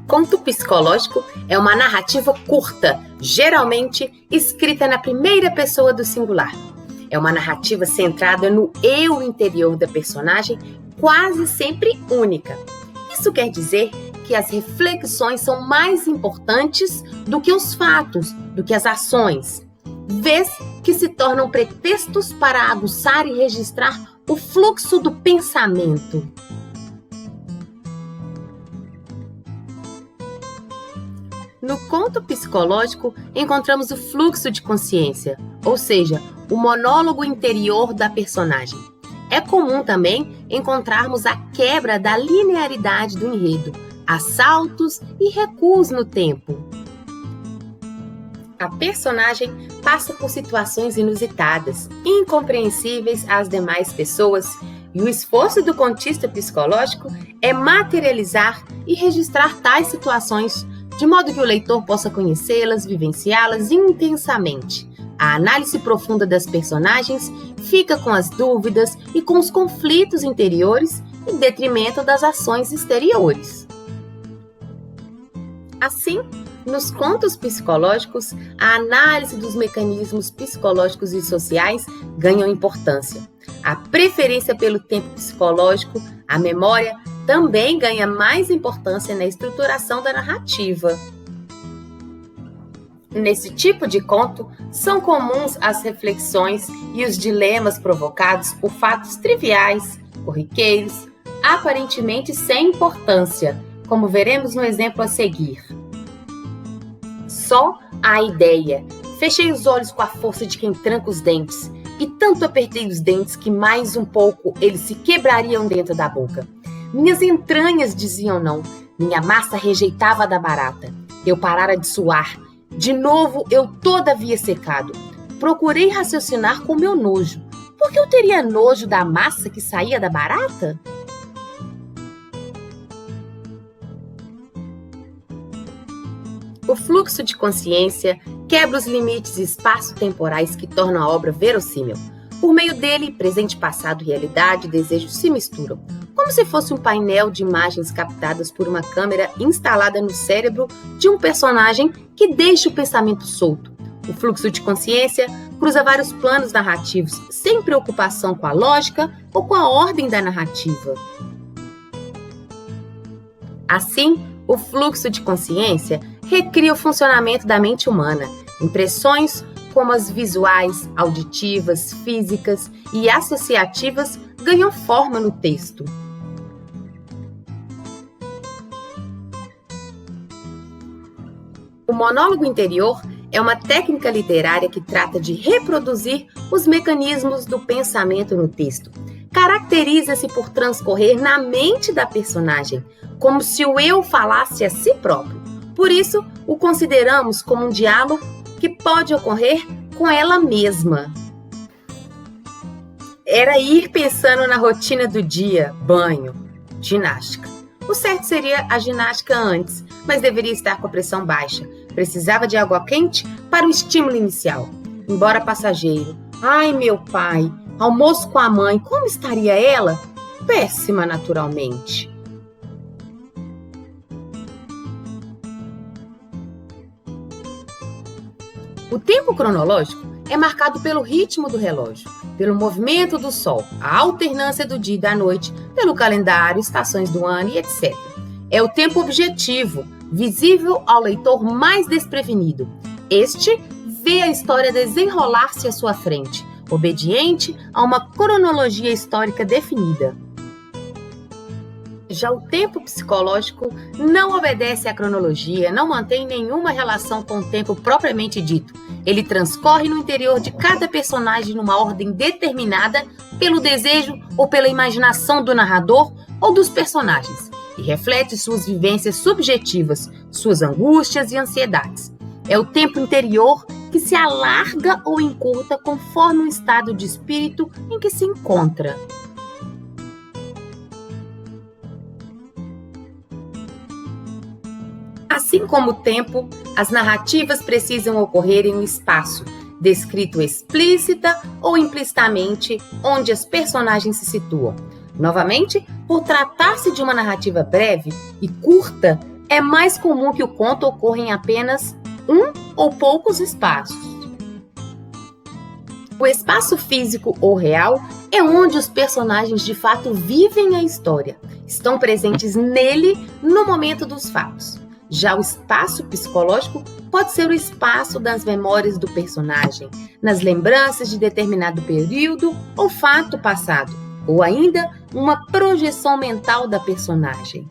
Conto psicológico é uma narrativa curta, geralmente escrita na primeira pessoa do singular. É uma narrativa centrada no eu interior da personagem, quase sempre única. Isso quer dizer que as reflexões são mais importantes do que os fatos, do que as ações, vez que se tornam pretextos para aguçar e registrar o fluxo do pensamento. No conto psicológico, encontramos o fluxo de consciência, ou seja, o monólogo interior da personagem. É comum também encontrarmos a quebra da linearidade do enredo, assaltos e recuos no tempo. A personagem passa por situações inusitadas, incompreensíveis às demais pessoas, e o esforço do contista psicológico é materializar e registrar tais situações, de modo que o leitor possa conhecê-las, vivenciá-las intensamente. A análise profunda das personagens fica com as dúvidas e com os conflitos interiores em detrimento das ações exteriores. Assim, nos contos psicológicos, a análise dos mecanismos psicológicos e sociais ganham importância. A preferência pelo tempo psicológico, a memória, também ganha mais importância na estruturação da narrativa. Nesse tipo de conto, são comuns as reflexões e os dilemas provocados por fatos triviais, corriqueiros, aparentemente sem importância, como veremos no exemplo a seguir. Só a ideia. Fechei os olhos com a força de quem tranca os dentes, e tanto apertei os dentes que mais um pouco eles se quebrariam dentro da boca. Minhas entranhas diziam não, minha massa rejeitava da barata. Eu parara de suar. De novo, eu toda havia secado. Procurei raciocinar com meu nojo. Por que eu teria nojo da massa que saía da barata? O fluxo de consciência quebra os limites espaço-temporais que tornam a obra verossímil. Por meio dele, presente, passado, realidade e desejo se misturam, como se fosse um painel de imagens captadas por uma câmera instalada no cérebro de um personagem que deixa o pensamento solto. O fluxo de consciência cruza vários planos narrativos, sem preocupação com a lógica ou com a ordem da narrativa. Assim, o fluxo de consciência recria o funcionamento da mente humana. Impressões como as visuais, auditivas, físicas e associativas ganham forma no texto. O monólogo interior é uma técnica literária que trata de reproduzir os mecanismos do pensamento no texto. Caracteriza-se por transcorrer na mente da personagem, como se o eu falasse a si próprio. Por isso, o consideramos como um diálogo que pode ocorrer com ela mesma. Era ir pensando na rotina do dia, banho, ginástica. O certo seria a ginástica antes, mas deveria estar com a pressão baixa. Precisava de água quente para o estímulo inicial. Embora passageiro. Ai, meu pai, almoço com a mãe, como estaria ela? Péssima, naturalmente. O tempo cronológico é marcado pelo ritmo do relógio, pelo movimento do sol, a alternância do dia e da noite, pelo calendário, estações do ano e etc. É o tempo objetivo, visível ao leitor mais desprevenido. Este vê a história desenrolar-se à sua frente, obediente a uma cronologia histórica definida. Já o tempo psicológico não obedece à cronologia, não mantém nenhuma relação com o tempo propriamente dito. Ele transcorre no interior de cada personagem numa ordem determinada pelo desejo ou pela imaginação do narrador ou dos personagens, e reflete suas vivências subjetivas, suas angústias e ansiedades. É o tempo interior que se alarga ou encurta conforme o estado de espírito em que se encontra. Assim como o tempo, as narrativas precisam ocorrer em um espaço, descrito explícita ou implicitamente, onde as personagens se situam. Novamente, por tratar-se de uma narrativa breve e curta, É mais comum que o conto ocorra em apenas um ou poucos espaços. O espaço físico ou real é onde os personagens de fato vivem a história, estão presentes nele no momento dos fatos. Já o espaço psicológico pode ser o espaço das memórias do personagem, nas lembranças de determinado período ou fato passado, ou ainda uma projeção mental da personagem.